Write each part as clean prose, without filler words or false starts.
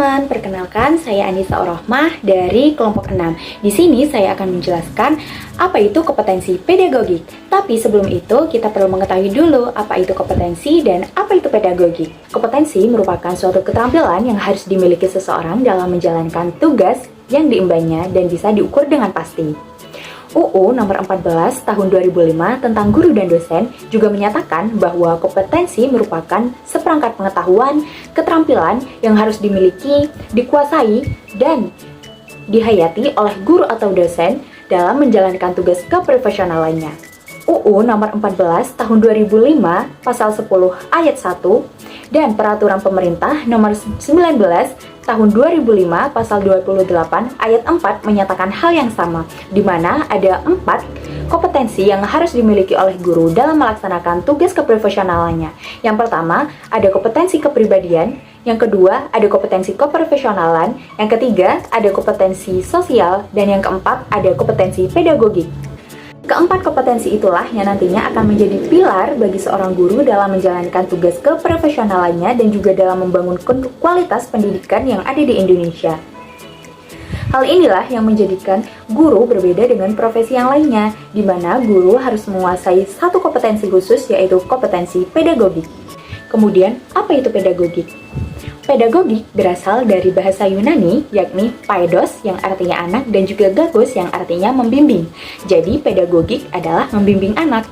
teman-teman, perkenalkan saya Anissa Orohmah dari kelompok 6. Di sini saya akan menjelaskan apa itu kompetensi pedagogik. Tapi sebelum itu, kita perlu mengetahui dulu apa itu kompetensi dan apa itu pedagogik. Kompetensi merupakan suatu keterampilan yang harus dimiliki seseorang dalam menjalankan tugas yang diembannya dan bisa diukur dengan pasti. UU nomor 14 tahun 2005 tentang guru dan dosen juga menyatakan bahwa kompetensi merupakan seperangkat pengetahuan, keterampilan yang harus dimiliki, dikuasai, dan dihayati oleh guru atau dosen dalam menjalankan tugas keprofesionalannya. UU nomor 14 tahun 2005 pasal 10 ayat 1 dan Peraturan Pemerintah nomor 19 tahun 2005 pasal 28 ayat 4 menyatakan hal yang sama, di mana ada 4 kompetensi yang harus dimiliki oleh guru dalam melaksanakan tugas keprofesionalannya. Yang pertama, ada kompetensi kepribadian, yang kedua, ada kompetensi keprofesionalan, yang ketiga, ada kompetensi sosial, dan yang keempat, ada kompetensi pedagogik. Keempat kompetensi itulah yang nantinya akan menjadi pilar bagi seorang guru dalam menjalankan tugas keprofesionalannya dan juga dalam membangun kualitas pendidikan yang ada di Indonesia. Hal inilah yang menjadikan guru berbeda dengan profesi yang lainnya, di mana guru harus menguasai satu kompetensi khusus, yaitu kompetensi pedagogik. Kemudian, apa itu pedagogik? Pedagogik berasal dari bahasa Yunani, yakni paidos yang artinya anak dan juga gagos yang artinya membimbing. Jadi pedagogik adalah membimbing anak.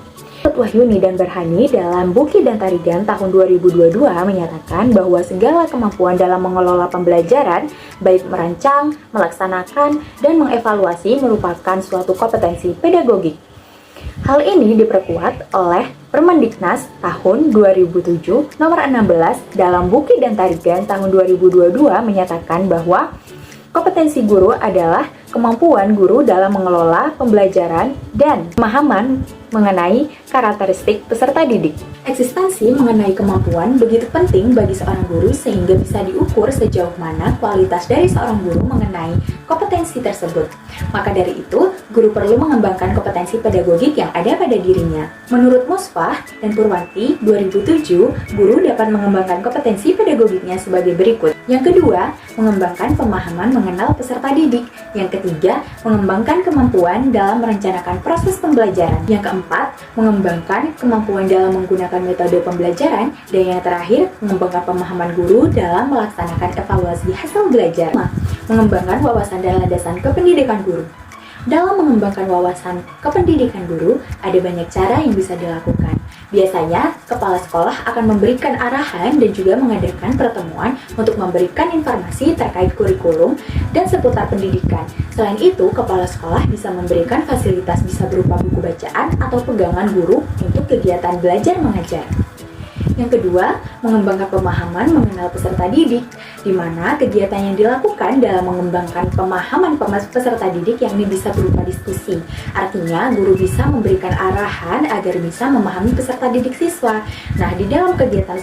Wahyuni dan Barhani dalam Bukit dan Tarigan tahun 2022 menyatakan bahwa segala kemampuan dalam mengelola pembelajaran, baik merancang, melaksanakan, dan mengevaluasi merupakan suatu kompetensi pedagogik. Hal ini diperkuat oleh Permendiknas tahun 2007 nomor 16 dalam Bukit dan Tarigan tahun 2022 menyatakan bahwa kompetensi guru adalah kemampuan guru dalam mengelola pembelajaran dan pemahaman mengenai karakteristik peserta didik. Eksistensi mengenai kemampuan begitu penting bagi seorang guru sehingga bisa diukur sejauh mana kualitas dari seorang guru mengenai kompetensi tersebut. Maka dari itu, guru perlu mengembangkan kompetensi pedagogik yang ada pada dirinya. Menurut Musfah dan Purwanti 2007, guru dapat mengembangkan kompetensi pedagogiknya sebagai berikut. Yang kedua, mengembangkan pemahaman mengenal peserta didik. Yang ketiga, mengembangkan kemampuan dalam merencanakan proses pembelajaran. Yang keempat, mengembangkan kemampuan dalam menggunakan metode pembelajaran. Dan yang terakhir, mengembangkan pemahaman guru dalam melaksanakan evaluasi hasil belajar. Mengembangkan wawasan dan landasan kependidikan guru. Dalam mengembangkan wawasan kependidikan guru, ada banyak cara yang bisa dilakukan. Biasanya, kepala sekolah akan memberikan arahan dan juga mengadakan pertemuan untuk memberikan informasi terkait kurikulum dan seputar pendidikan. Selain itu, kepala sekolah bisa memberikan fasilitas bisa berupa buku bacaan atau pegangan guru untuk kegiatan belajar mengajar. Yang kedua, mengembangkan pemahaman mengenal peserta didik, di mana kegiatan yang dilakukan dalam mengembangkan pemahaman peserta didik yang ini bisa berupa diskusi. Artinya, guru bisa memberikan arahan agar bisa memahami peserta didik siswa. Nah, di dalam kegiatan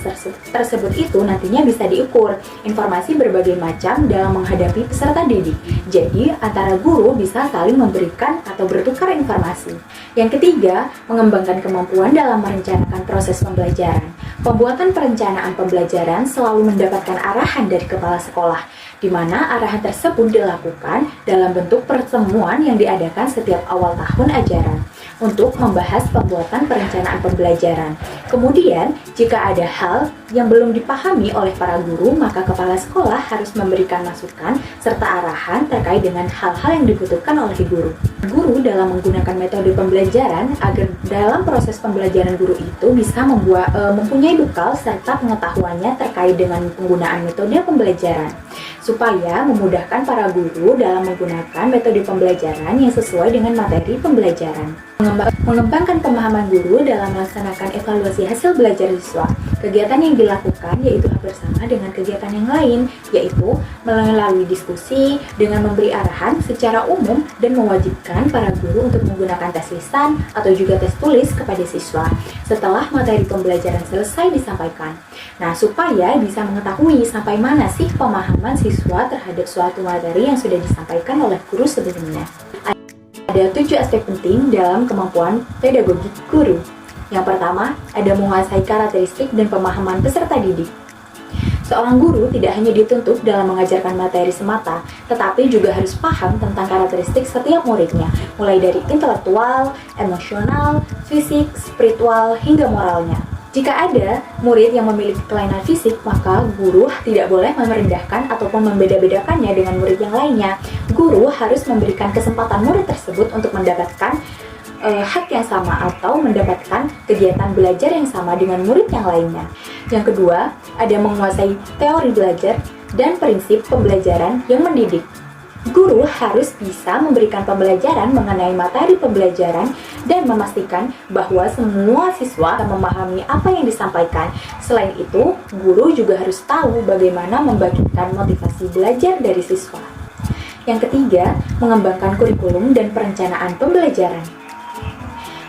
tersebut itu nantinya bisa diukur informasi berbagai macam dalam menghadapi peserta didik. Jadi, antara guru bisa saling memberikan atau bertukar informasi. Yang ketiga, mengembangkan kemampuan dalam merencanakan proses pembelajaran. Pembuatan perencanaan pembelajaran selalu mendapatkan arahan dari kepala sekolah, di mana arahan tersebut dilakukan dalam bentuk pertemuan yang diadakan setiap awal tahun ajaran untuk membahas pembuatan perencanaan pembelajaran. Kemudian, jika ada hal yang belum dipahami oleh para guru, maka kepala sekolah harus memberikan masukan serta arahan terkait dengan hal-hal yang dibutuhkan oleh guru. Guru dalam menggunakan metode pembelajaran agar dalam proses pembelajaran guru itu bisa mempunyai bekal serta pengetahuannya terkait dengan penggunaan metode pembelajaran, supaya memudahkan para guru dalam menggunakan metode pembelajaran yang sesuai dengan materi pembelajaran. Mengembangkan pemahaman guru dalam melaksanakan evaluasi hasil belajar siswa. Kegiatan yang dilakukan yaitu hampir sama dengan kegiatan yang lain, yaitu melalui diskusi dengan memberi arahan secara umum dan mewajibkan para guru untuk menggunakan tes lisan atau juga tes tulis kepada siswa setelah materi pembelajaran selesai disampaikan. Nah, supaya bisa mengetahui sampai mana sih pemahaman siswa terhadap suatu materi yang sudah disampaikan oleh guru sebelumnya. Ada 7 aspek penting dalam kemampuan pedagogik guru. Yang pertama, ada menguasai karakteristik dan pemahaman peserta didik. Seorang guru tidak hanya dituntut dalam mengajarkan materi semata, tetapi juga harus paham tentang karakteristik setiap muridnya, mulai dari intelektual, emosional, fisik, spiritual, hingga moralnya. Jika ada murid yang memiliki kelainan fisik, maka guru tidak boleh merendahkan ataupun membeda-bedakannya dengan murid yang lainnya. Guru harus memberikan kesempatan murid tersebut untuk mendapatkan hak yang sama atau mendapatkan kegiatan belajar yang sama dengan murid yang lainnya. Yang kedua, ada menguasai teori belajar dan prinsip pembelajaran yang mendidik. Guru harus bisa memberikan pembelajaran mengenai materi pembelajaran dan memastikan bahwa semua siswa memahami apa yang disampaikan. Selain itu, guru juga harus tahu bagaimana membagikan motivasi belajar dari siswa. Yang ketiga, mengembangkan kurikulum dan perencanaan pembelajaran.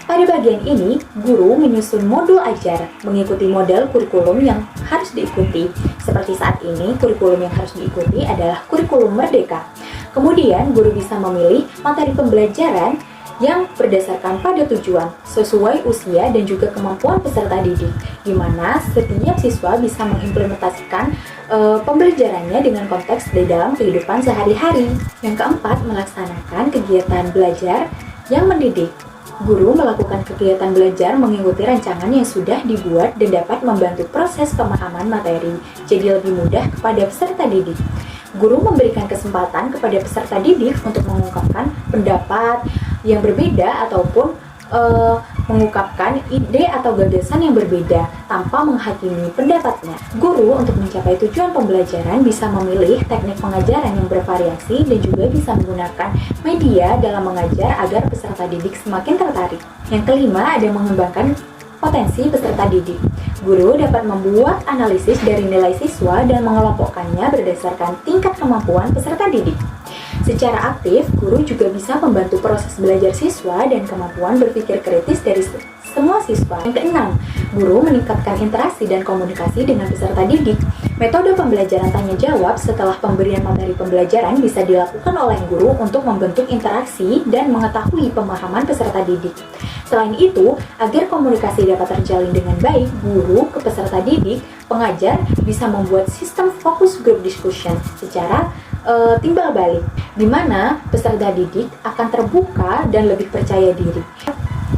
Pada bagian ini, guru menyusun modul ajar mengikuti model kurikulum yang harus diikuti. Seperti saat ini, kurikulum yang harus diikuti adalah kurikulum merdeka. Kemudian, guru bisa memilih materi pembelajaran yang berdasarkan pada tujuan, sesuai usia dan juga kemampuan peserta didik, di mana setiap siswa bisa mengimplementasikan pembelajarannya dengan konteks di dalam kehidupan sehari-hari. Yang keempat, melaksanakan kegiatan belajar yang mendidik. Guru melakukan kegiatan belajar mengikuti rancangan yang sudah dibuat dan dapat membantu proses pemahaman materi, jadi lebih mudah kepada peserta didik. Guru memberikan kesempatan kepada peserta didik untuk mengungkapkan pendapat yang berbeda ataupun mengungkapkan ide atau gagasan yang berbeda tanpa menghakimi pendapatnya. Guru untuk mencapai tujuan pembelajaran bisa memilih teknik pengajaran yang bervariasi dan juga bisa menggunakan media dalam mengajar agar peserta didik semakin tertarik. Yang kelima, ada mengembangkan potensi peserta didik. Guru dapat membuat analisis dari nilai siswa dan mengelompokkannya berdasarkan tingkat kemampuan peserta didik. Secara aktif, guru juga bisa membantu proses belajar siswa dan kemampuan berpikir kritis dari semua siswa. Yang keenam, guru meningkatkan interaksi dan komunikasi dengan peserta didik. Metode pembelajaran tanya jawab setelah pemberian materi pembelajaran bisa dilakukan oleh guru untuk membentuk interaksi dan mengetahui pemahaman peserta didik. Selain itu, agar komunikasi dapat terjalin dengan baik, guru ke peserta didik, pengajar bisa membuat sistem fokus group discussion secara timbal balik, di mana peserta didik akan terbuka dan lebih percaya diri.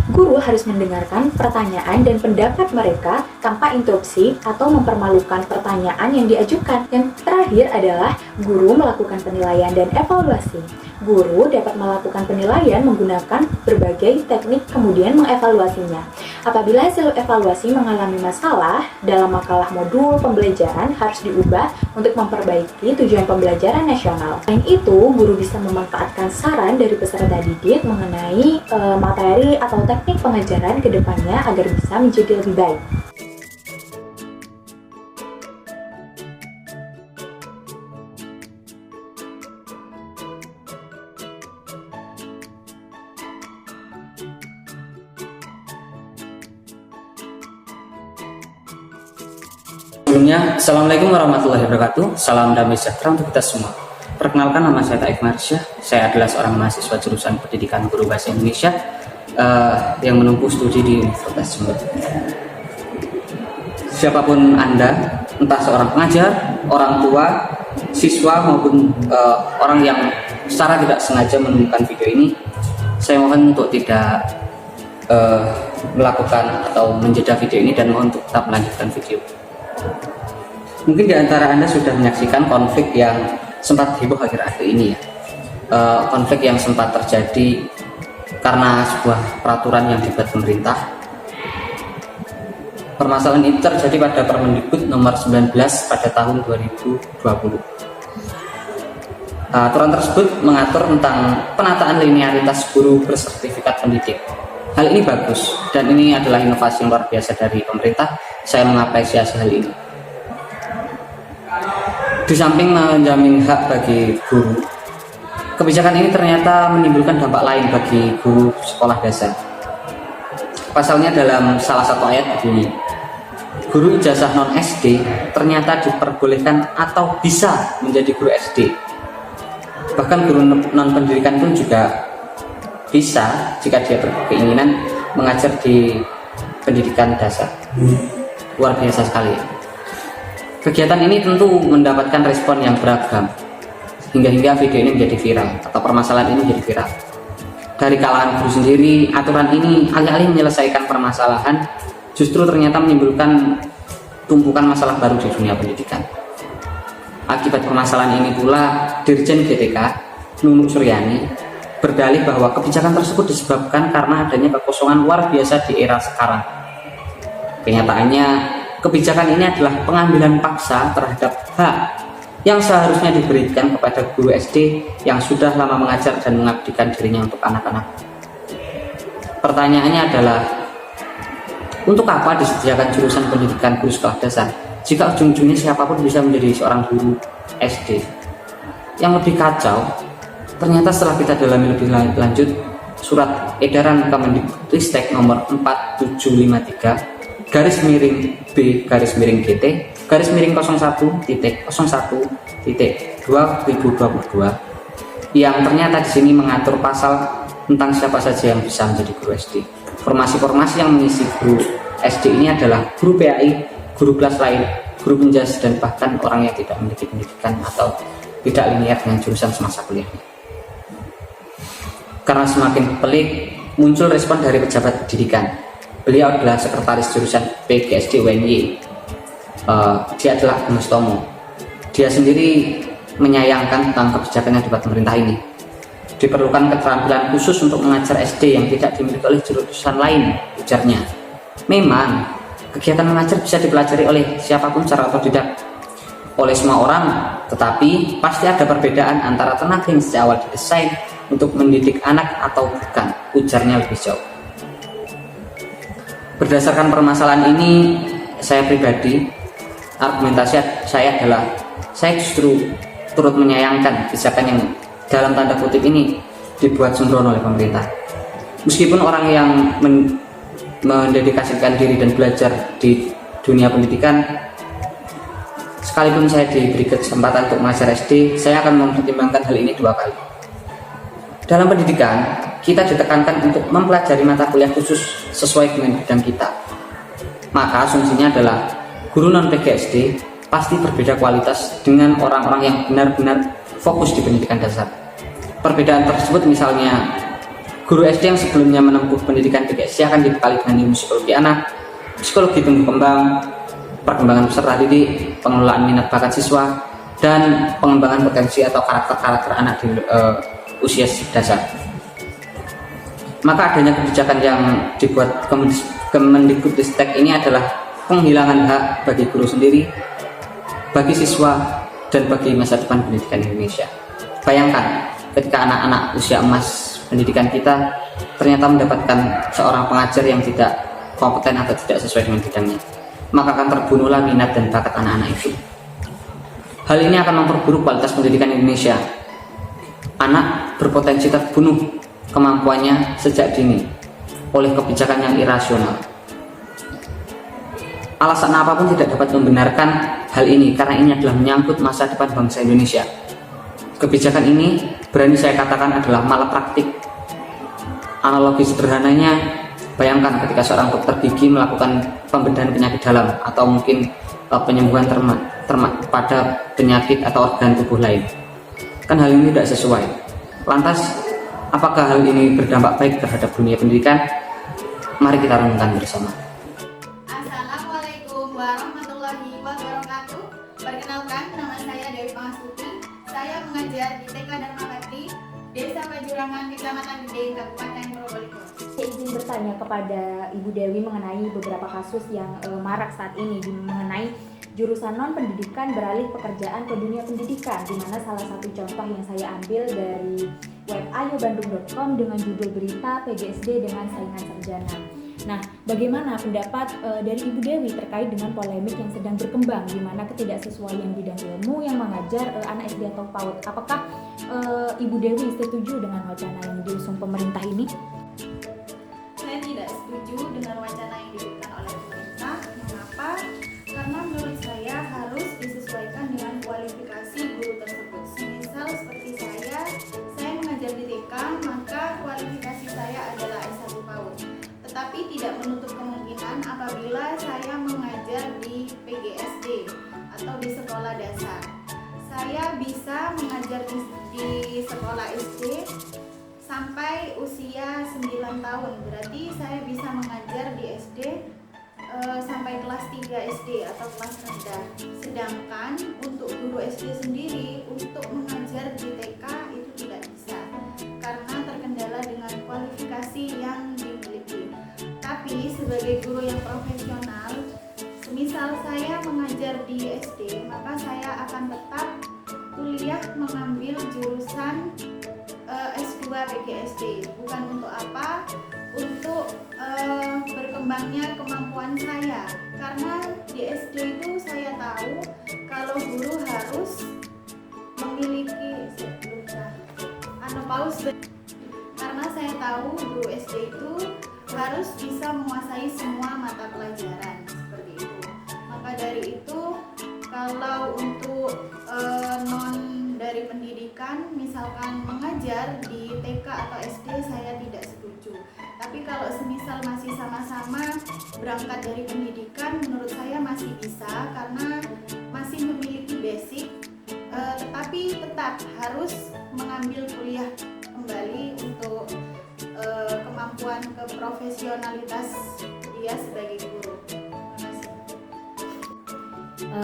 Guru harus mendengarkan pertanyaan dan pendapat mereka tanpa interupsi atau mempermalukan pertanyaan yang diajukan. Yang terakhir adalah guru melakukan penilaian dan evaluasi. Guru dapat melakukan penilaian menggunakan berbagai teknik kemudian mengevaluasinya. Apabila hasil evaluasi mengalami masalah dalam makalah modul pembelajaran harus diubah untuk memperbaiki tujuan pembelajaran nasional. Selain itu, guru bisa memanfaatkan saran dari peserta didik mengenai materi atau teknik pengajaran ke depannya agar bisa menjadi lebih baik. Sebelumnya, Assalamualaikum warahmatullahi wabarakatuh. Salam damai sejahtera untuk kita semua. Perkenalkan, nama saya Taif Marsya. Saya adalah seorang mahasiswa jurusan Pendidikan Guru Bahasa Indonesia yang menempuh studi di Universitas Jember. Siapapun Anda, entah seorang pengajar, orang tua, siswa maupun orang yang secara tidak sengaja menemukan video ini, saya mohon untuk tidak melakukan atau menjeda video ini dan mohon untuk tetap melanjutkan video. Mungkin di antara Anda sudah menyaksikan konflik yang sempat heboh akhir-akhir ini ya. Konflik yang sempat terjadi karena sebuah peraturan yang dibuat pemerintah. Permasalahan itu terjadi pada Permendikbud nomor 19 pada tahun 2020. Aturan tersebut mengatur tentang penataan linearitas guru bersertifikat pendidik. Hal ini bagus dan ini adalah inovasi yang luar biasa dari pemerintah. Saya mengapresiasi hal ini. Di samping menjamin hak bagi guru, kebijakan ini ternyata menimbulkan dampak lain bagi guru sekolah dasar. Pasalnya dalam salah satu ayat bunyi, guru ijazah non-SD ternyata diperbolehkan atau bisa menjadi guru SD. Bahkan guru non-pendidikan pun juga bisa jika dia berkeinginan mengajar di pendidikan dasar. Luar biasa sekali. Kegiatan ini tentu mendapatkan respon yang beragam, hingga video ini menjadi viral atau permasalahan ini menjadi viral. Dari kalangan guru sendiri, aturan ini alih-alih menyelesaikan permasalahan, justru ternyata menimbulkan tumpukan masalah baru di dunia pendidikan. Akibat permasalahan ini pula, Dirjen GTK, Nunuk Suryani, berdalih bahwa kebijakan tersebut disebabkan karena adanya kekosongan luar biasa di era sekarang. Kenyataannya, kebijakan ini adalah pengambilan paksa terhadap hak yang seharusnya diberikan kepada guru SD yang sudah lama mengajar dan mengabdikan dirinya untuk anak-anak. Pertanyaannya adalah, untuk apa disediakan jurusan pendidikan guru sekolah dasar jika ujung-ujungnya siapapun bisa menjadi seorang guru SD? Yang lebih kacau, ternyata setelah kita dalami lebih lanjut, surat edaran Kemendikbudristek nomor 4753 garis miring B garis miring GT garis miring 01.01.2022 yang ternyata di sini mengatur pasal tentang siapa saja yang bisa menjadi guru SD. Formasi-formasi yang mengisi guru SD ini adalah guru PAI, guru kelas lain, guru penjas, dan bahkan orang yang tidak memiliki pendidikan atau tidak linear dengan jurusan semasa kuliahnya. Karena semakin pelik, muncul respon dari pejabat pendidikan. Beliau adalah sekretaris jurusan PGSD UNY. Dia adalah Gunus Tomo. Dia sendiri menyayangkan tentang kebijakan yang dibuat pemerintah ini. Diperlukan keterampilan khusus untuk mengajar SD yang tidak dimiliki oleh jurusan lain, ujarnya. Memang, kegiatan mengajar bisa dipelajari oleh siapapun secara otodidak, oleh semua orang, tetapi pasti ada perbedaan antara tenaga yang sejak awal didesain untuk mendidik anak atau bukan, ujarnya lebih jauh. Berdasarkan permasalahan ini, saya pribadi, argumentasi saya adalah, saya justru turut menyayangkan kebijakan yang dalam tanda kutip ini dibuat sembrono oleh pemerintah. Meskipun orang yang mendedikasikan diri dan belajar di dunia pendidikan, sekalipun saya diberi kesempatan untuk mengajar SD, saya akan mempertimbangkan hal ini 2 kali. Dalam pendidikan, kita ditekankan untuk mempelajari mata kuliah khusus sesuai dengan bidang kita. Maka asumsinya adalah guru non-PGSD pasti berbeda kualitas dengan orang-orang yang benar-benar fokus di pendidikan dasar. Perbedaan tersebut misalnya, guru SD yang sebelumnya menempuh pendidikan PGSD akan dibekali dengan ilmu psikologi anak, psikologi tumbuh kembang, perkembangan peserta didik, pengelolaan minat bakat siswa, dan pengembangan potensi atau karakter-karakter anak di usia dasar. Maka adanya kebijakan yang dibuat Kemendikbudristek ini adalah penghilangan hak bagi guru sendiri, bagi siswa, dan bagi masa depan pendidikan Indonesia. Bayangkan ketika anak-anak usia emas pendidikan kita ternyata mendapatkan seorang pengajar yang tidak kompeten atau tidak sesuai dengan bidangnya, maka akan terbunuhlah minat dan bakat anak-anak itu. Hal ini akan memperburuk kualitas pendidikan Indonesia. Anak berpotensi terbunuh kemampuannya sejak dini oleh kebijakan yang irasional. Alasan apapun tidak dapat membenarkan hal ini karena ini adalah menyangkut masa depan bangsa Indonesia. Kebijakan ini berani saya katakan adalah malapraktik. Analogi sederhananya, bayangkan ketika seorang dokter gigi melakukan pembedahan penyakit dalam atau mungkin penyembuhan termak pada penyakit atau organ tubuh lain. Kan hal ini tidak sesuai. Lantas, apakah hal ini berdampak baik terhadap dunia pendidikan? Mari kita renungkan bersama. Assalamualaikum warahmatullahi wabarakatuh. Perkenalkan, nama saya Dewi Pangastuti. Saya mengajar di TK Dharma Bakti, Desa Pajurangan, Kecamatan Gede, Kabupaten Probolinggo. Saya izin bertanya kepada Ibu Dewi mengenai beberapa kasus yang marak saat ini mengenai jurusan non-pendidikan beralih pekerjaan ke dunia pendidikan, di mana salah satu contoh yang saya ambil dari web ayobandung.com dengan judul berita PGSD dengan saingan sarjana. Nah, bagaimana pendapat dari Ibu Dewi terkait dengan polemik yang sedang berkembang, di mana ketidaksesuaian bidang ilmu yang mengajar anak SD atau PAUD? Apakah Ibu Dewi setuju dengan wacana yang diusung pemerintah ini? Saya tidak setuju dengan wacana yang diberikan oleh pemerintah. Mengapa? Karena menurut saya harus disesuaikan dengan kualifikasi guru tersebut. Misal seperti saya mengajar di TK, maka kualifikasi saya adalah S1 PAUD. Tetapi tidak menutup kemungkinan apabila saya mengajar di PGSD atau saya bisa mengajar di sekolah SD sampai usia 9 tahun. Berarti saya bisa mengajar di SD sampai kelas 3 SD atau kelas rendah. Sedangkan untuk guru SD sendiri untuk mengajar di TK itu tidak bisa karena terkendala dengan kualifikasi yang dimiliki. Tapi sebagai guru yang profesional, semisal saya mengajar di SD, maka saya akan tetap kuliah mengambil jurusan S2 PGSD. Bukan untuk apa? Untuk berkembangnya kemampuan saya. Karena di SD itu saya tahu kalau guru harus memiliki karena saya tahu guru SD itu harus bisa menguasai semua mata pelajaran seperti itu. Maka dari itu, kalau untuk non dari pendidikan, misalkan mengajar di TK atau SD, saya tidak setuju. Tapi kalau semisal masih sama-sama berangkat dari pendidikan, menurut saya masih bisa karena masih memiliki basic, tetapi tetap harus mengambil kuliah kembali untuk kemampuan keprofesionalitas dia sebagai guru.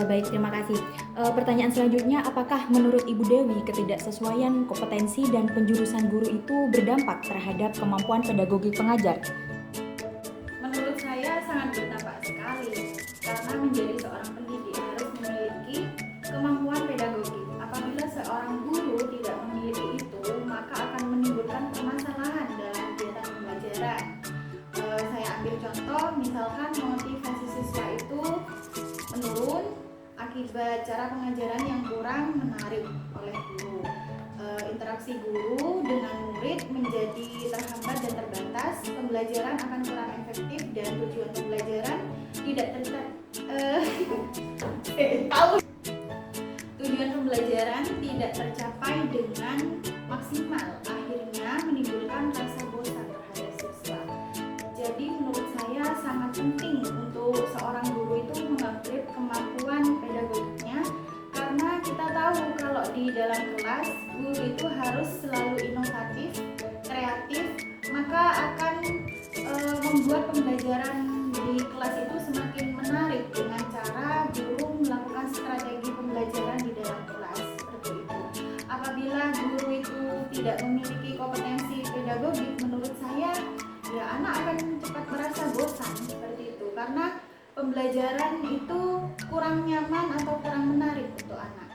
Baik, terima kasih. Pertanyaan selanjutnya, apakah menurut Ibu Dewi ketidaksesuaian kompetensi dan penjurusan guru itu berdampak terhadap kemampuan pedagogi pengajar? Menurut saya sangat berdampak sekali karena menjadi seorang pendidik harus memiliki kemampuan pedagogi. Apabila seorang guru tidak memiliki itu, maka akan menimbulkan permasalahan dalam kegiatan pembelajaran. Saya ambil contoh, misalkan motivasi siswa itu menurun akibat cara pengajaran yang kurang menarik oleh guru. Interaksi guru dengan murid menjadi terhambat dan terbatas, pembelajaran akan kurang efektif dan tujuan pembelajaran tidak tercapai dengan maksimal, akhirnya menimbulkan rasa bosan terhadap siswa. Jadi menurut saya sangat penting untuk seorang guru itu mengupgrade kemampuan pedagogiknya, karena kita tahu kalau di dalam kelas guru itu harus selalu inovatif, kreatif, maka akan membuat pembelajaran di kelas itu semakin menarik dengan cara guru melakukan strategi pembelajaran di dalam kelas seperti itu. Apabila guru itu tidak memiliki kompetensi pedagogik, menurut saya ya anak akan cepat merasa bosan seperti itu karena pembelajaran itu kurang nyaman atau kurang menarik untuk anak.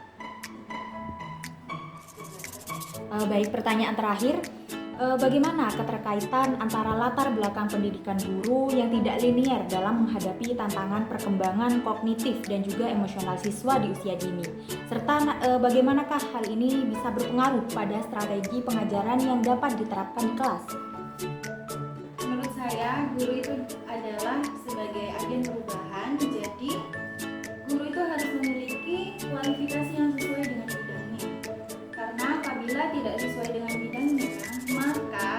Baik, pertanyaan terakhir, bagaimana keterkaitan antara latar belakang pendidikan guru yang tidak linear dalam menghadapi tantangan perkembangan kognitif dan juga emosional siswa di usia dini, serta bagaimanakah hal ini bisa berpengaruh pada strategi pengajaran yang dapat diterapkan di kelas? Menurut saya, guru itu adalah sebagai agen perubahan, jadi guru itu harus memiliki kualifikasi yang sesuai dengan bidangnya. Karena apabila tidak sesuai dengan bidangnya, maka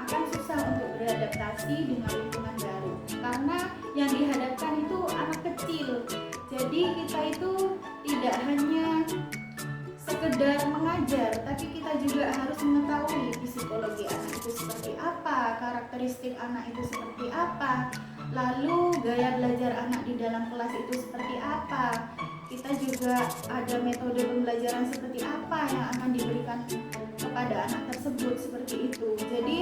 akan susah untuk beradaptasi dengan lingkungan baru. Karena yang dihadapkan itu anak kecil, jadi kita itu tidak hanya sekedar mengajar, tapi kita juga harus mengetahui psikologi anak itu seperti apa, karakteristik anak itu seperti apa, lalu gaya belajar anak di dalam kelas itu seperti apa. Kita juga ada metode pembelajaran seperti apa yang akan diberikan kepada anak tersebut seperti itu. Jadi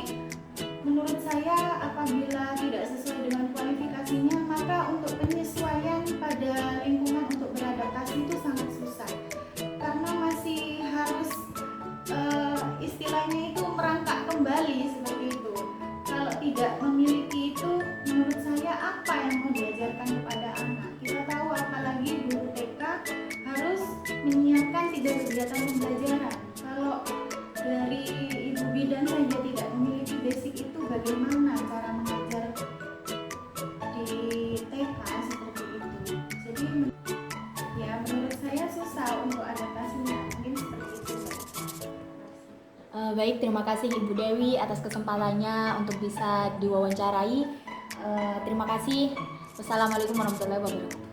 menurut saya apabila tidak sesuai dengan kualifikasinya, maka untuk penyesuaian pada lingkungan untuk beradaptasi itu sangat susah. Karena masih harus istilahnya itu merangkak kembali seperti itu. Kalau tidak memiliki itu, menurut saya apa yang mau diajarkan kepada anak? Kita tahu apalagi guru TK harus menyiapkan 3 kegiatan pembelajaran. Kalau dari ibu bidan saja tidak memiliki basic itu, bagaimana cara mengajar di TK seperti itu? Jadi ya menurut saya susah untuk adaptasinya, mungkin seperti itu. Baik, terima kasih Ibu Dewi atas kesempatannya untuk bisa diwawancarai. Terima kasih. Wassalamualaikum warahmatullahi wabarakatuh.